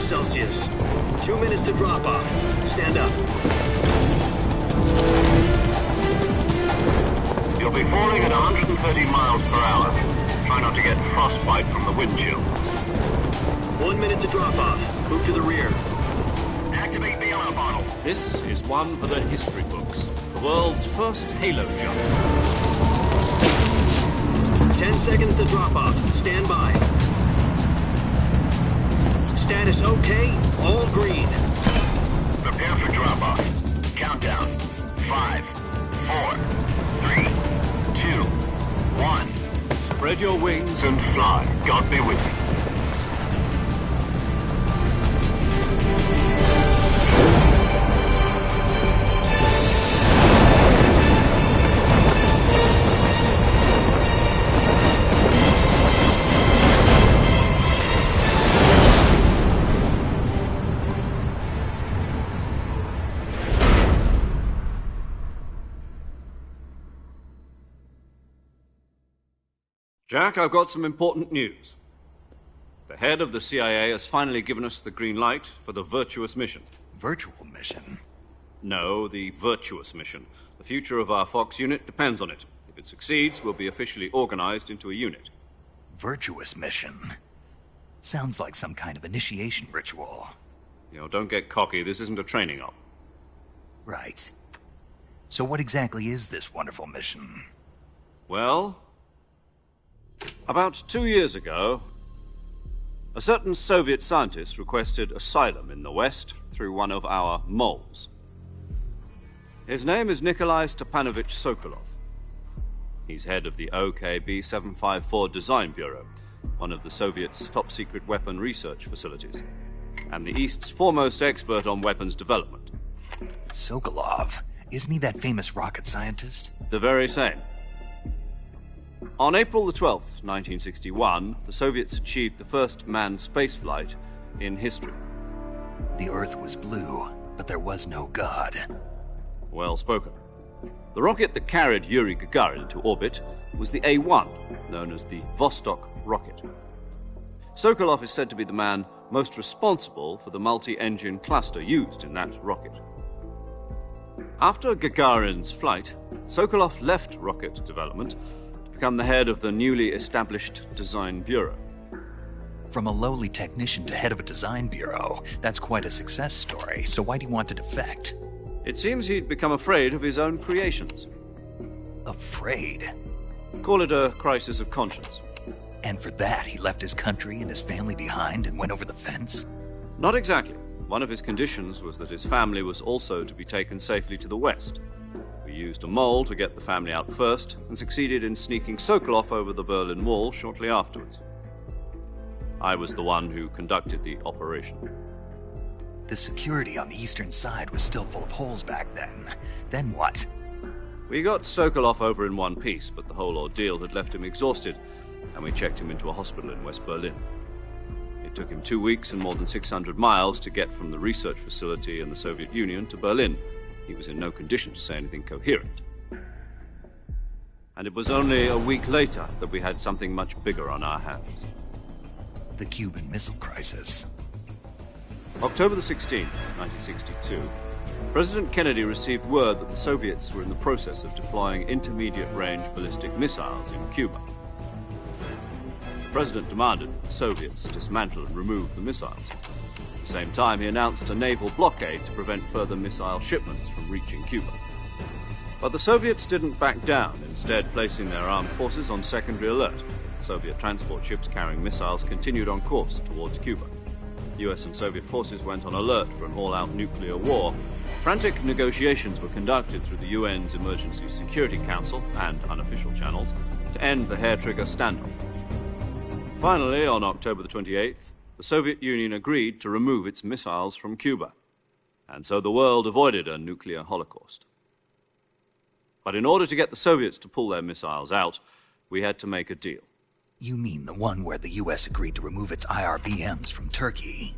Celsius. 2 minutes to drop off. Stand up. You'll be falling at 130 miles per hour. Try not to get frostbite from the wind chill. 1 minute to drop off. Move to the rear. Activate the alarm bottle. This is one for the history books. The world's first halo jump. 10 seconds to drop off. Stand by. Status okay. All green. Prepare for drop-off. Countdown. 5, 4, 3, 2, 1. Spread your wings And fly. God be with you. Jack, I've got some important news. The head of the CIA has finally given us the green light for the Virtuous mission. Virtual mission? No, the Virtuous mission. The future of our Fox unit depends on it. If it succeeds, we'll be officially organized into a unit. Virtuous mission? Sounds like some kind of initiation ritual. You know, don't get cocky. This isn't a training op. Right. So what exactly is this wonderful mission? Well, about 2 years ago, a certain Soviet scientist requested asylum in the West through one of our moles. His name is Nikolai Stepanovich Sokolov. He's head of the OKB 754 Design Bureau, one of the Soviets' top-secret weapon research facilities, and the East's foremost expert on weapons development. Sokolov? Isn't he that famous rocket scientist? The very same. On April the 12th, 1961, the Soviets achieved the first manned spaceflight in history. The Earth was blue, but there was no God. Well spoken. The rocket that carried Yuri Gagarin to orbit was the A-1, known as the Vostok rocket. Sokolov is said to be the man most responsible for the multi-engine cluster used in that rocket. After Gagarin's flight, Sokolov left rocket development to become the head of the newly established Design Bureau. From a lowly technician to head of a design bureau, that's quite a success story, so why do you want to defect? It seems he'd become afraid of his own creations. Afraid? Call it a crisis of conscience. And for that, he left his country and his family behind and went over the fence? Not exactly. One of his conditions was that his family was also to be taken safely to the West. We used a mole to get the family out first and succeeded in sneaking Sokolov over the Berlin Wall shortly afterwards. I was the one who conducted the operation. The security on the eastern side was still full of holes back then. Then what? We got Sokolov over in one piece, but the whole ordeal had left him exhausted, and we checked him into a hospital in West Berlin. It took him 2 weeks and more than 600 miles to get from the research facility in the Soviet Union to Berlin. He was in no condition to say anything coherent. And it was only a week later that we had something much bigger on our hands. The Cuban Missile Crisis. October the 16th, 1962, President Kennedy received word that the Soviets were in the process of deploying intermediate-range ballistic missiles in Cuba. The President demanded that the Soviets dismantle and remove the missiles. At the same time, he announced a naval blockade to prevent further missile shipments from reaching Cuba. But the Soviets didn't back down, instead placing their armed forces on secondary alert. Soviet transport ships carrying missiles continued on course towards Cuba. US and Soviet forces went on alert for an all-out nuclear war. Frantic negotiations were conducted through the UN's Emergency Security Council and unofficial channels to end the hair-trigger standoff. Finally, on October the 28th, the Soviet Union agreed to remove its missiles from Cuba, and so the world avoided a nuclear holocaust. But in order to get the Soviets to pull their missiles out, we had to make a deal. You mean the one where the US agreed to remove its IRBMs from Turkey?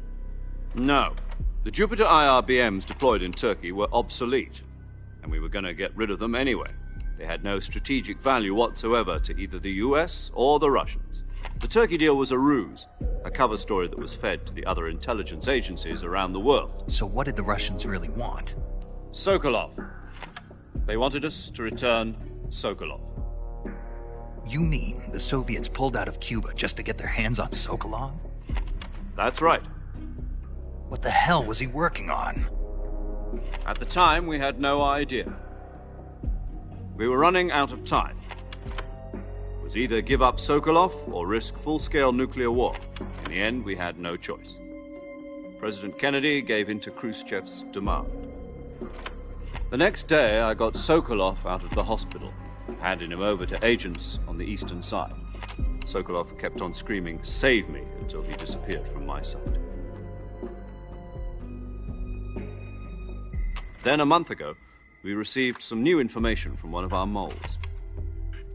No. The Jupiter IRBMs deployed in Turkey were obsolete, and we were going to get rid of them anyway. They had no strategic value whatsoever to either the US or the Russians. The Turkey deal was a ruse, a cover story that was fed to the other intelligence agencies around the world. So what did the Russians really want? Sokolov. They wanted us to return Sokolov. You mean the Soviets pulled out of Cuba just to get their hands on Sokolov? That's right. What the hell was he working on? At the time, we had no idea. We were running out of time. It was either give up Sokolov or risk full-scale nuclear war. In the end, we had no choice. President Kennedy gave in to Khrushchev's demand. The next day, I got Sokolov out of the hospital, handing him over to agents on the eastern side. Sokolov kept on screaming, "Save me," until he disappeared from my sight. Then, a month ago, we received some new information from one of our moles.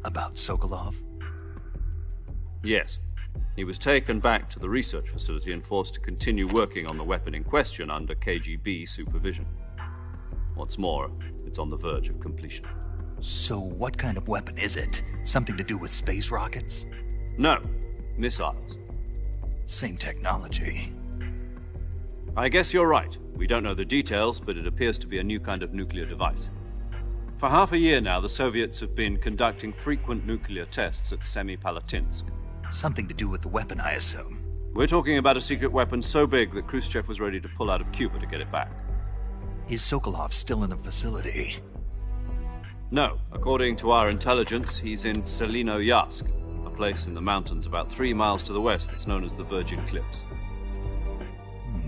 About Sokolov? Yes. He was taken back to the research facility and forced to continue working on the weapon in question under KGB supervision. What's more, it's on the verge of completion. So what kind of weapon is it? Something to do with space rockets? No, missiles. Same technology. I guess you're right. We don't know the details, but it appears to be a new kind of nuclear device. For half a year now, the Soviets have been conducting frequent nuclear tests at Semipalatinsk. Something to do with the weapon, I assume. We're talking about a secret weapon so big that Khrushchev was ready to pull out of Cuba to get it back. Is Sokolov still in the facility? No. According to our intelligence, he's in Selinoyarsk, a place in the mountains about 3 miles to the west that's known as the Virgin Cliffs.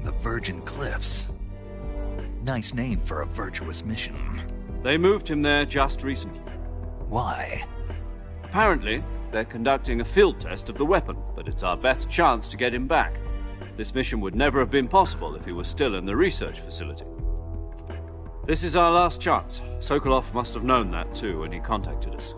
The Virgin Cliffs. Nice name for a virtuous mission. They moved him there just recently. Why? Apparently, they're conducting a field test of the weapon, but it's our best chance to get him back. This mission would never have been possible if he was still in the research facility. This is our last chance. Sokolov must have known that too when he contacted us.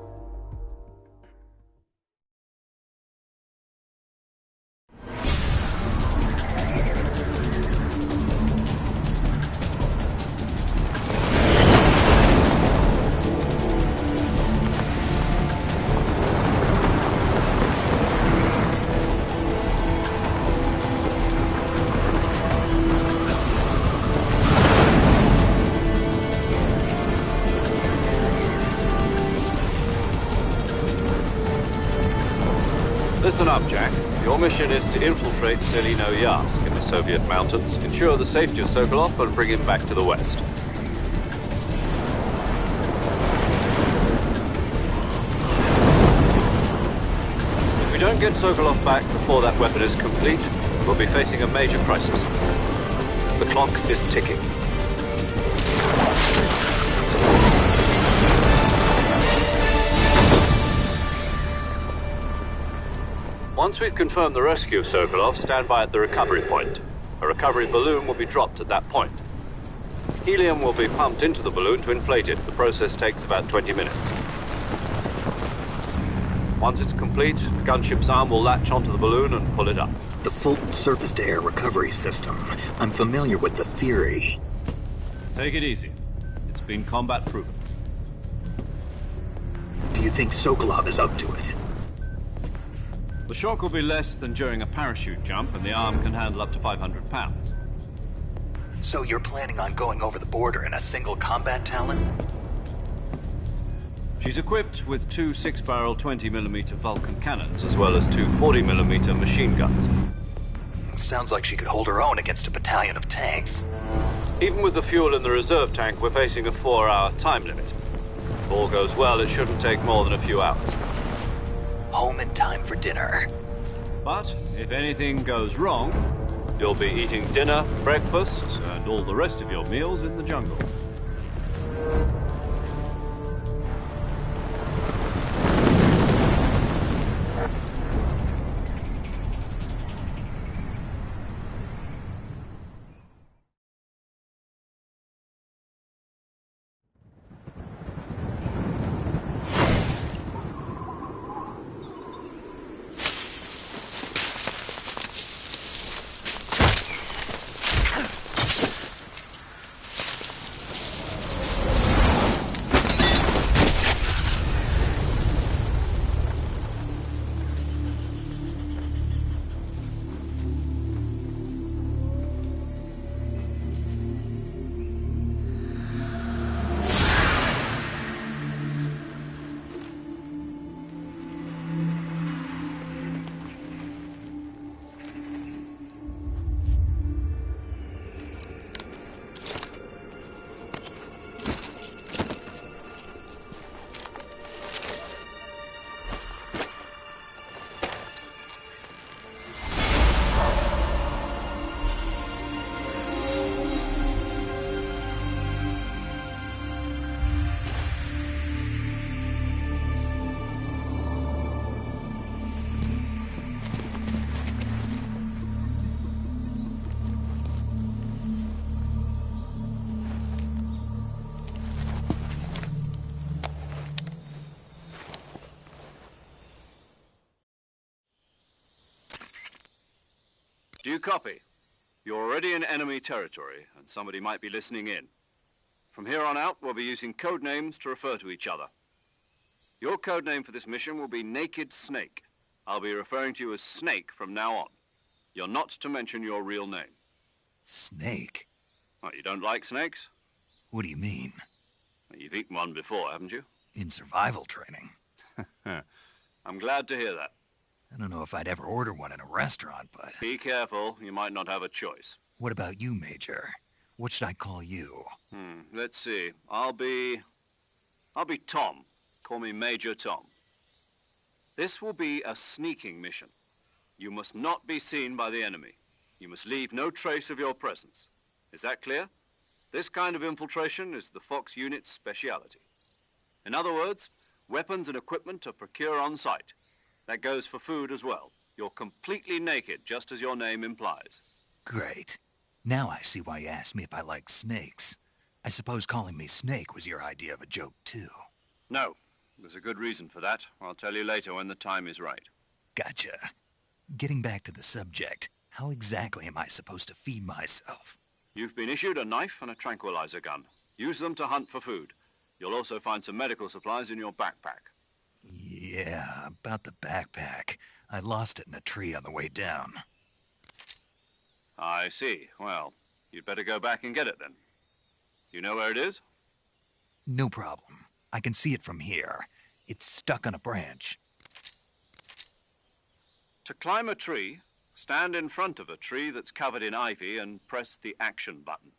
Listen up, Jack. Your mission is to infiltrate Selinoyarsk in the Soviet mountains, ensure the safety of Sokolov, and bring him back to the west. If we don't get Sokolov back before that weapon is complete, we'll be facing a major crisis. The clock is ticking. Once we've confirmed the rescue of Sokolov, stand by at the recovery point. A recovery balloon will be dropped at that point. Helium will be pumped into the balloon to inflate it. The process takes about 20 minutes. Once it's complete, the gunship's arm will latch onto the balloon and pull it up. The Fulton surface-to-air recovery system. I'm familiar with the theory. Take it easy. It's been combat-proven. Do you think Sokolov is up to it? The shock will be less than during a parachute jump, and the arm can handle up to 500 pounds. So you're planning on going over the border in a single combat Talon? She's equipped with 2 6-barrel 20mm Vulcan cannons, as well as 2 40mm machine guns. Sounds like she could hold her own against a battalion of tanks. Even with the fuel in the reserve tank, we're facing a 4-hour time limit. If all goes well, it shouldn't take more than a few hours. Home in time for dinner. But if anything goes wrong, you'll be eating dinner, breakfast, and all the rest of your meals in the jungle. you copy? You're already in enemy territory, and somebody might be listening in. From here on out, we'll be using code names to refer to each other. Your code name for this mission will be Naked Snake. I'll be referring to you as Snake from now on. You're not to mention your real name. Snake? What, you don't like snakes? What do you mean? Well, you've eaten one before, haven't you? In survival training? I'm glad to hear that. I don't know if I'd ever order one in a restaurant, but... Be careful, you might not have a choice. What about you, Major? What should I call you? Let's see. I'll be Tom. Call me Major Tom. This will be a sneaking mission. You must not be seen by the enemy. You must leave no trace of your presence. Is that clear? This kind of infiltration is the Fox unit's speciality. In other words, weapons and equipment are procured on site. That goes for food as well. You're completely naked, just as your name implies. Great. Now I see why you asked me if I like snakes. I suppose calling me Snake was your idea of a joke, too. No. There's a good reason for that. I'll tell you later when the time is right. Gotcha. Getting back to the subject, how exactly am I supposed to feed myself? You've been issued a knife and a tranquilizer gun. Use them to hunt for food. You'll also find some medical supplies in your backpack. Yeah, about the backpack. I lost it in a tree on the way down. I see. Well, you'd better go back and get it then. You know where it is? No problem. I can see it from here. It's stuck on a branch. To climb a tree, stand in front of a tree that's covered in ivy and press the action button.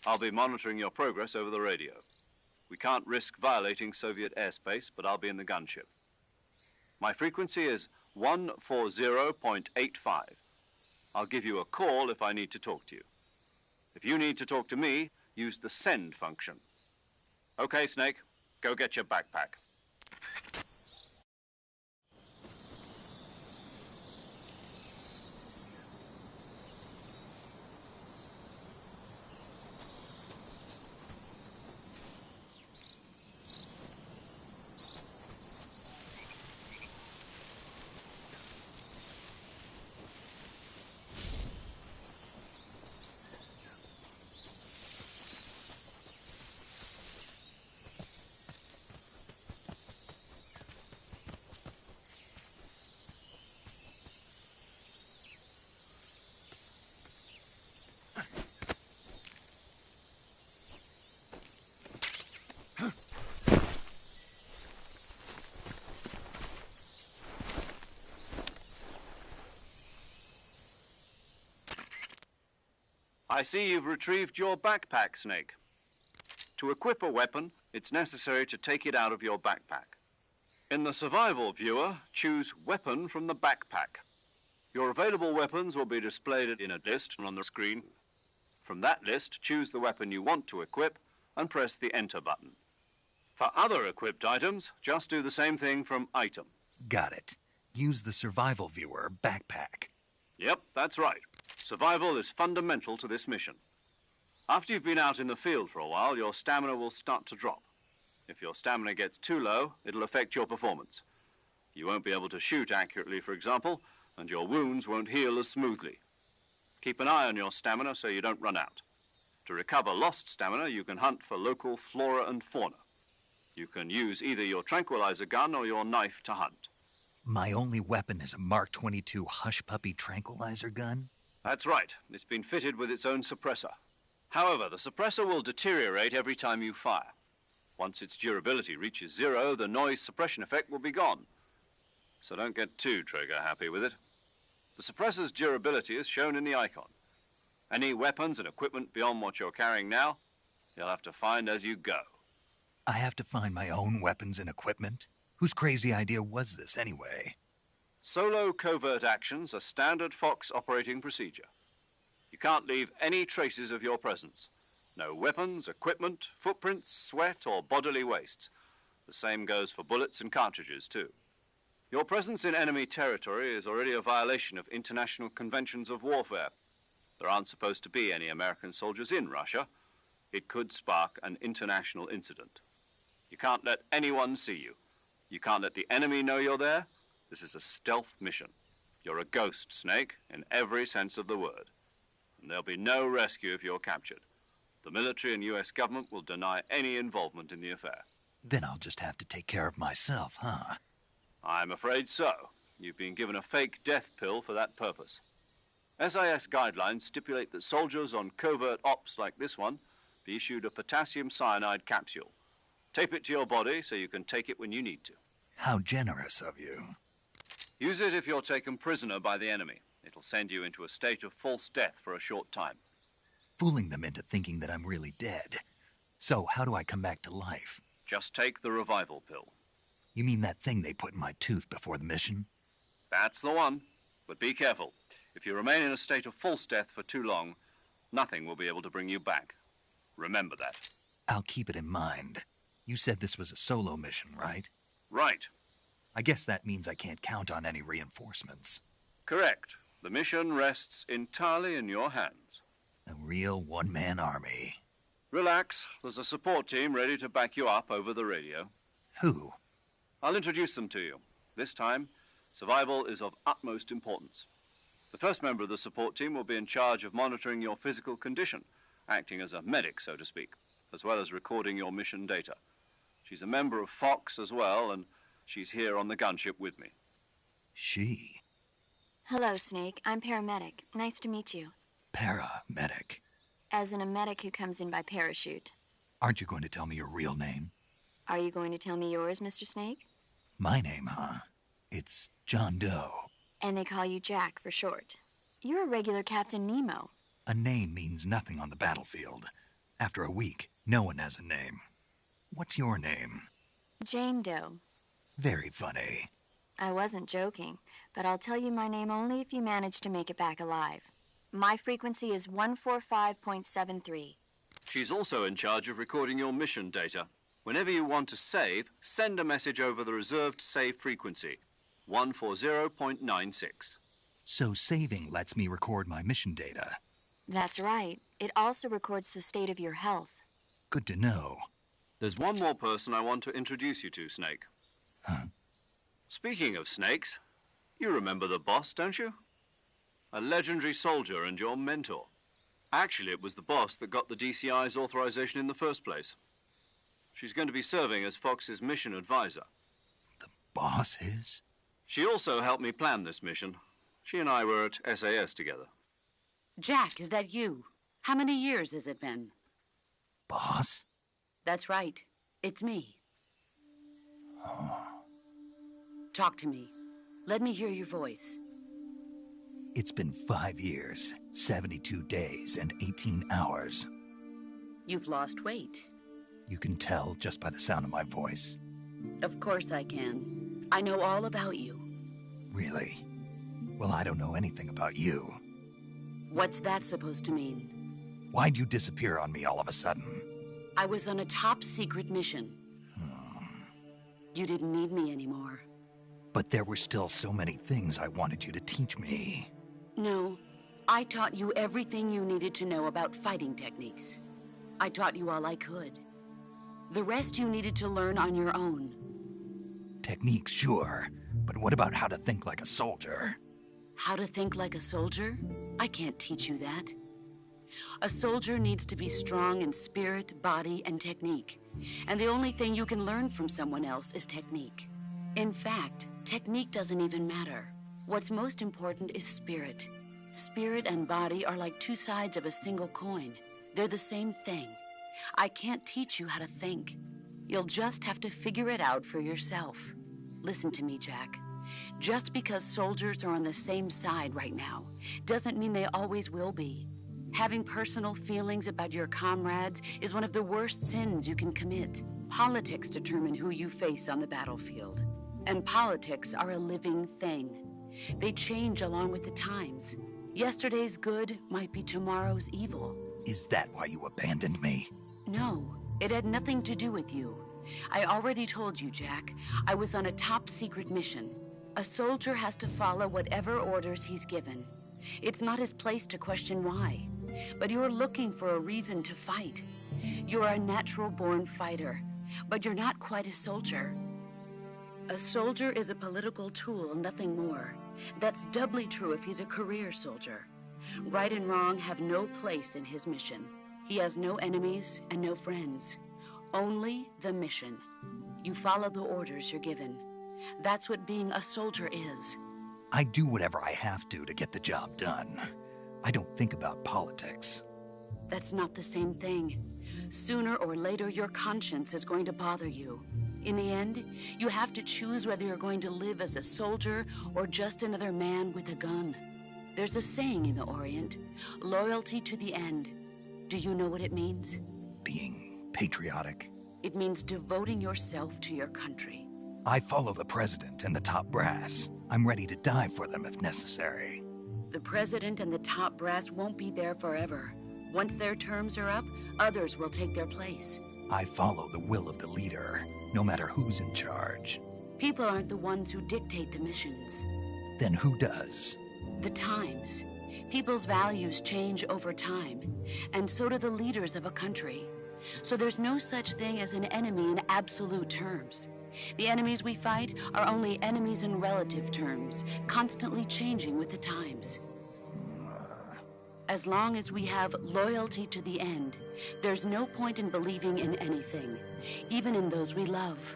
I'll be monitoring your progress over the radio. We can't risk violating Soviet airspace, but I'll be in the gunship. My frequency is 140.85. I'll give you a call if I need to talk to you. If you need to talk to me, use the send function. Okay, Snake, go get your backpack. I see you've retrieved your backpack, Snake. To equip a weapon, it's necessary to take it out of your backpack. In the survival viewer, choose Weapon from the backpack. Your available weapons will be displayed in a list on the screen. From that list, choose the weapon you want to equip and press the Enter button. For other equipped items, just do the same thing from Item. Got it. Use the survival viewer backpack. Yep, that's right. Survival is fundamental to this mission. After you've been out in the field for a while, your stamina will start to drop. If your stamina gets too low, it'll affect your performance. You won't be able to shoot accurately, for example, and your wounds won't heal as smoothly. Keep an eye on your stamina so you don't run out. To recover lost stamina, you can hunt for local flora and fauna. You can use either your tranquilizer gun or your knife to hunt. My only weapon is a Mark 22 Hush Puppy tranquilizer gun? That's right. It's been fitted with its own suppressor. However, the suppressor will deteriorate every time you fire. Once its durability reaches 0, the noise suppression effect will be gone. So don't get too trigger-happy with it. The suppressor's durability is shown in the icon. Any weapons and equipment beyond what you're carrying now, you'll have to find as you go. I have to find my own weapons and equipment? Whose crazy idea was this, anyway? Solo covert actions are standard Fox operating procedure. You can't leave any traces of your presence. No weapons, equipment, footprints, sweat, or bodily waste. The same goes for bullets and cartridges, too. Your presence in enemy territory is already a violation of international conventions of warfare. There aren't supposed to be any American soldiers in Russia. It could spark an international incident. You can't let anyone see you. You can't let the enemy know you're there. This is a stealth mission. You're a ghost, Snake, in every sense of the word. And there'll be no rescue if you're captured. The military and US government will deny any involvement in the affair. Then I'll just have to take care of myself, huh? I'm afraid so. You've been given a fake death pill for that purpose. SIS guidelines stipulate that soldiers on covert ops like this one be issued a potassium cyanide capsule. Tape it to your body so you can take it when you need to. How generous of you. Use it if you're taken prisoner by the enemy. It'll send you into a state of false death for a short time. Fooling them into thinking that I'm really dead. So, how do I come back to life? Just take the revival pill. You mean that thing they put in my tooth before the mission? That's the one. But be careful. If you remain in a state of false death for too long, nothing will be able to bring you back. Remember that. I'll keep it in mind. You said this was a solo mission, right? Right. I guess that means I can't count on any reinforcements. Correct. The mission rests entirely in your hands. A real one-man army. Relax. There's a support team ready to back you up over the radio. Who? I'll introduce them to you. This time, survival is of utmost importance. The first member of the support team will be in charge of monitoring your physical condition, acting as a medic, so to speak, as well as recording your mission data. She's a member of Fox as well, and she's here on the gunship with me. She? Hello, Snake. I'm paramedic. Nice to meet you. Paramedic. As in a medic who comes in by parachute. Aren't you going to tell me your real name? Are you going to tell me yours, Mr. Snake? My name, huh? It's John Doe. And they call you Jack for short. You're a regular Captain Nemo. A name means nothing on the battlefield. After a week, no one has a name. What's your name? Jane Doe. Very funny. I wasn't joking, but I'll tell you my name only if you manage to make it back alive. My frequency is 145.73. She's also in charge of recording your mission data. Whenever you want to save, send a message over the reserved save frequency, 140.96. So saving lets me record my mission data. That's right. It also records the state of your health. Good to know. There's one more person I want to introduce you to, Snake. Huh? Speaking of snakes, you remember the boss, don't you? A legendary soldier and your mentor. Actually, it was the boss that got the DCI's authorization in the first place. She's going to be serving as Fox's mission advisor. The boss is? She also helped me plan this mission. She and I were at SAS together. Jack, is that you? How many years has it been? Boss? That's right. It's me. Oh. Talk to me. Let me hear your voice. It's been 5 years, 72 days, and 18 hours. You've lost weight. You can tell just by the sound of my voice. Of course I can. I know all about you. Really? Well, I don't know anything about you. What's that supposed to mean? Why'd you disappear on me all of a sudden? I was on a top-secret mission. You didn't need me anymore. But there were still so many things I wanted you to teach me. No, I taught you everything you needed to know about fighting techniques. I taught you all I could. The rest you needed to learn on your own. Techniques, sure. But what about how to think like a soldier? How to think like a soldier? I can't teach you that. A soldier needs to be strong in spirit, body, and technique. And the only thing you can learn from someone else is technique. In fact, technique doesn't even matter. What's most important is spirit. Spirit and body are like two sides of a single coin. They're the same thing. I can't teach you how to think. You'll just have to figure it out for yourself. Listen to me, Jack. Just because soldiers are on the same side right now doesn't mean they always will be. Having personal feelings about your comrades is one of the worst sins you can commit. Politics determine who you face on the battlefield. And politics are a living thing. They change along with the times. Yesterday's good might be tomorrow's evil. Is that why you abandoned me? No, it had nothing to do with you. I already told you, Jack. I was on a top-secret mission. A soldier has to follow whatever orders he's given. It's not his place to question why. But you're looking for a reason to fight. You're a natural-born fighter, but you're not quite a soldier. A soldier is a political tool, nothing more. That's doubly true if he's a career soldier. Right and wrong have no place in his mission. He has no enemies and no friends. Only the mission. You follow the orders you're given. That's what being a soldier is. I do whatever I have to get the job done. I don't think about politics. That's not the same thing. Sooner or later, your conscience is going to bother you. In the end, you have to choose whether you're going to live as a soldier or just another man with a gun. There's a saying in the Orient, loyalty to the end. Do you know what it means? Being patriotic. It means devoting yourself to your country. I follow the president and the top brass. I'm ready to die for them if necessary. The president and the top brass won't be there forever. Once their terms are up, others will take their place. I follow the will of the leader, no matter who's in charge. People aren't the ones who dictate the missions. Then who does? The times. People's values change over time, and so do the leaders of a country. So there's no such thing as an enemy in absolute terms. The enemies we fight are only enemies in relative terms, constantly changing with the times. As long as we have loyalty to the end, there's no point in believing in anything, even in those we love.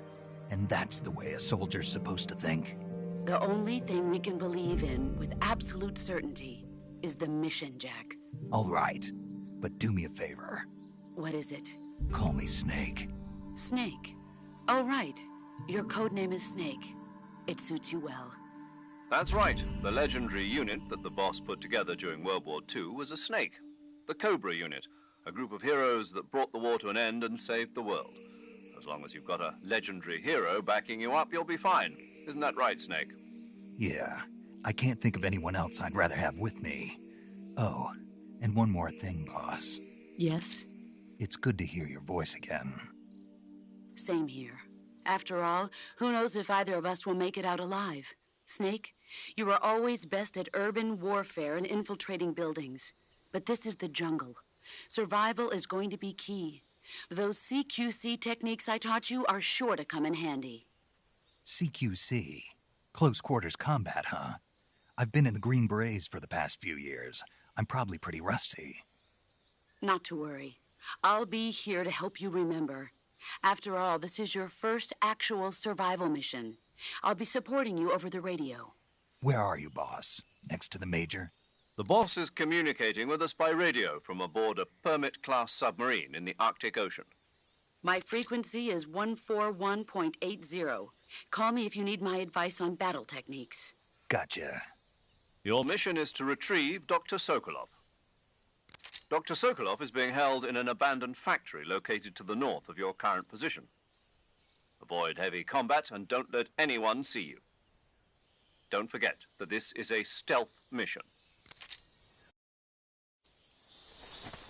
And that's the way a soldier's supposed to think? The only thing we can believe in with absolute certainty is the mission, Jack. All right, but do me a favor. What is it? Call me Snake. Snake. Oh, right. Your code name is Snake. It suits you well. That's right. The legendary unit that the boss put together during World War II was a snake. The Cobra unit, a group of heroes that brought the war to an end and saved the world. As long as you've got a legendary hero backing you up, you'll be fine. Isn't that right, Snake? Yeah, I can't think of anyone else I'd rather have with me. Oh, and one more thing, boss. Yes? It's good to hear your voice again. Same here. After all, who knows if either of us will make it out alive? Snake, you are always best at urban warfare and infiltrating buildings. But this is the jungle. Survival is going to be key. Those CQC techniques I taught you are sure to come in handy. CQC? Close quarters combat, huh? I've been in the Green Berets for the past few years. I'm probably pretty rusty. Not to worry. I'll be here to help you remember. After all, this is your first actual survival mission. I'll be supporting you over the radio. Where are you, boss? Next to the Major? The boss is communicating with us by radio from aboard a Permit-class submarine in the Arctic Ocean. My frequency is 141.80. Call me if you need my advice on battle techniques. Gotcha. Your mission is to retrieve Dr. Sokolov. Dr. Sokolov is being held in an abandoned factory located to the north of your current position. Avoid heavy combat and don't let anyone see you. Don't forget that this is a stealth mission.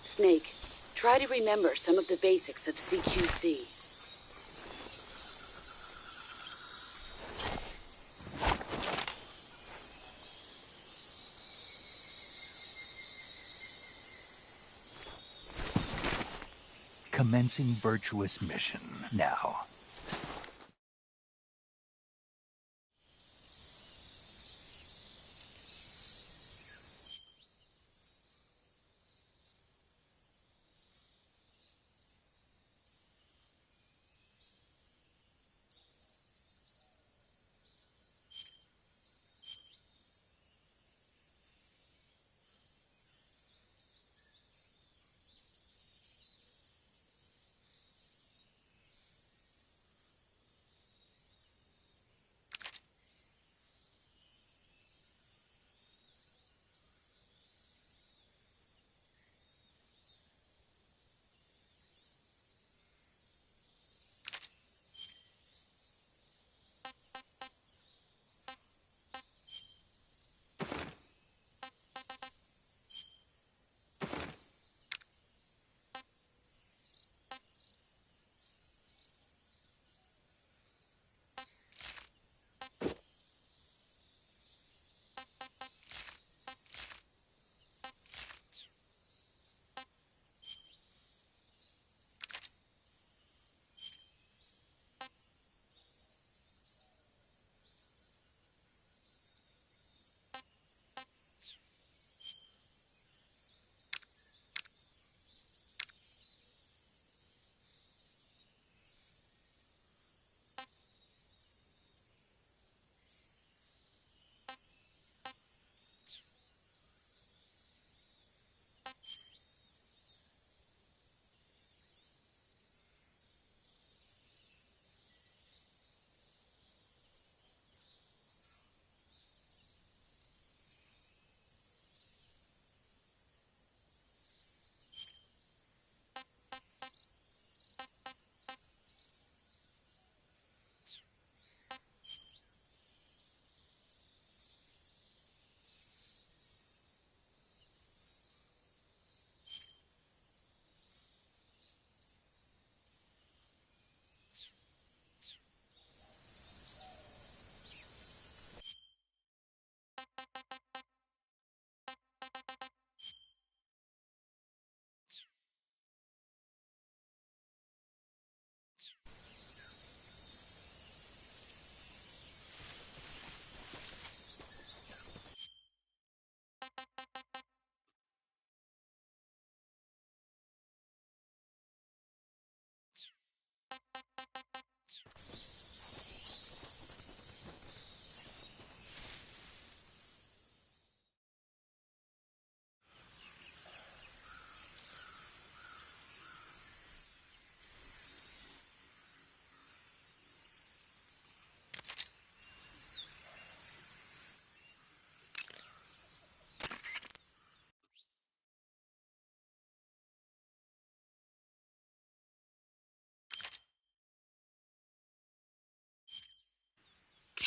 Snake, try to remember some of the basics of CQC. Commencing virtuous mission now.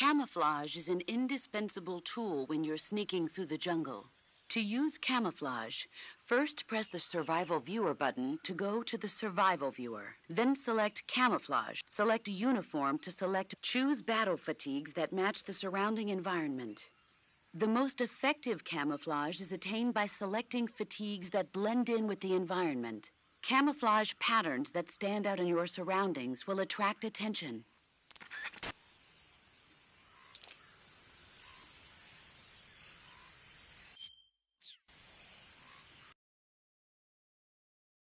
Camouflage is an indispensable tool when you're sneaking through the jungle. To use camouflage, first press the Survival Viewer button to go to the Survival Viewer. Then select Camouflage. Select Uniform to choose battle fatigues that match the surrounding environment. The most effective camouflage is attained by selecting fatigues that blend in with the environment. Camouflage patterns that stand out in your surroundings will attract attention.